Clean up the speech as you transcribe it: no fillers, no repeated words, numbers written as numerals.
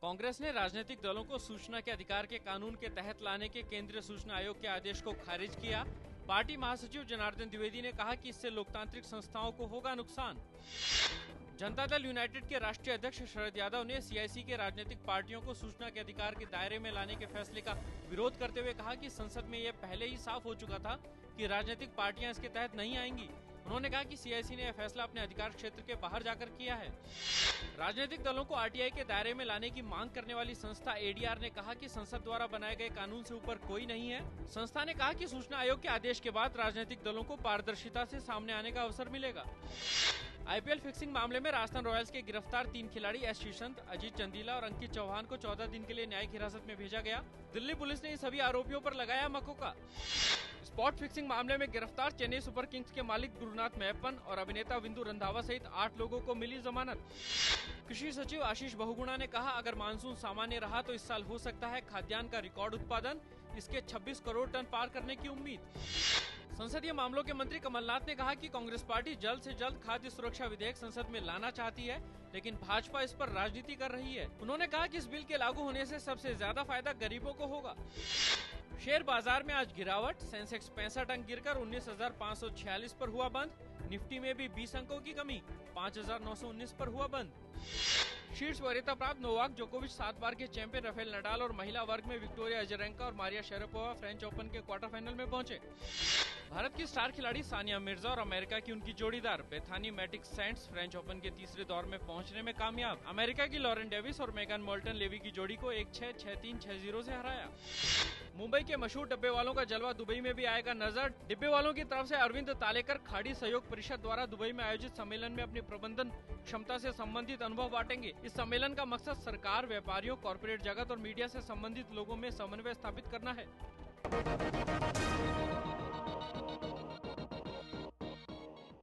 कांग्रेस ने राजनीतिक दलों को सूचना के अधिकार के कानून के तहत लाने के केंद्रीय सूचना आयोग के आदेश को खारिज किया। पार्टी महासचिव जनार्दन द्विवेदी ने कहा कि इससे लोकतांत्रिक संस्थाओं को होगा नुकसान। जनता दल यूनाइटेड के राष्ट्रीय अध्यक्ष शरद यादव ने सीआईसी के राजनीतिक पार्टियों को सूचना के अधिकार के दायरे में लाने के फैसले का विरोध करते हुए कहा कि संसद में यह पहले ही साफ हो चुका था कि राजनीतिक पार्टियां इसके तहत नहीं आएंगी। उन्होंने कहा कि सीआईसी ने यह फैसला अपने अधिकार क्षेत्र के बाहर जाकर किया है। राजनीतिक दलों को आरटीआई के दायरे में लाने की मांग करने वाली संस्था एडीआर ने कहा कि संसद द्वारा बनाए गए कानून से ऊपर कोई नहीं है। संस्था ने कहा कि सूचना आयोग के आदेश के बाद राजनीतिक दलों को पारदर्शिता से सामने आने का अवसर मिलेगा। आईपीएल फिक्सिंग मामले में राजस्थान रॉयल्स के गिरफ्तार 3 खिलाड़ी एस श्रीसंत, अजीत चंदीला और अंकित चौहान को 14 दिन के लिए न्यायिक हिरासत में भेजा गया। दिल्ली पुलिस ने इन सभी आरोपियों पर लगाया मकोका। स्पॉट फिक्सिंग मामले में गिरफ्तार चेन्नई सुपर किंग्स के मालिक गुरुनाथ मेहप्पन और अभिनेता विंदु रंधावा सहित 8 लोगों को मिली जमानत। कृषि सचिव आशीष बहुगुणा ने कहा, अगर मानसून सामान्य रहा तो इस साल हो सकता है खाद्यान्न का रिकॉर्ड उत्पादन, इसके 26 करोड़ टन पार करने की उम्मीद। संसदीय मामलों के मंत्री कमलनाथ ने कहा कि कांग्रेस पार्टी जल्द से जल्द खाद्य सुरक्षा विधेयक संसद में लाना चाहती है, लेकिन भाजपा इस पर राजनीति कर रही है। उन्होंने कहा कि इस बिल के लागू होने से सबसे ज्यादा फायदा गरीबों को होगा। शेयर बाजार में आज गिरावट, सेंसेक्स 65 अंक गिरकर 19,546 पर हुआ बंद। निफ्टी में भी 20 अंकों की कमी, 5,919 पर हुआ बंद। शीर्ष वरीयता प्राप्त नोवाक जोकोविच 7 बार के चैंपियन राफेल नडाल और महिला वर्ग में विक्टोरिया अजरेंका और मारिया शेरापोवा फ्रेंच ओपन के क्वार्टर फाइनल में पहुंचे। भारत की स्टार खिलाड़ी सानिया मिर्जा और अमेरिका की उनकी जोड़ीदार बेथानी मैटिक सैंट्स फ्रेंच ओपन के तीसरे दौर में पहुंचने में कामयाब। अमेरिका की लॉरेन डेविस और मेगन मोल्टन लेवी की जोड़ी को 1-6, 6-3, 6-0 से हराया। मुंबई के मशहूर डब्बे वालों का जलवा दुबई में भी आएगा नजर। डिब्बे वालों की तरफ से अरविंद तालेकर खाड़ी सहयोग परिषद द्वारा दुबई में आयोजित सम्मेलन में अपनी प्रबंधन क्षमता से संबंधित अनुभव बांटेंगे। इस सम्मेलन का मकसद सरकार, व्यापारियों, कॉर्पोरेट जगत और मीडिया से संबंधित लोगों में समन्वय स्थापित करना है।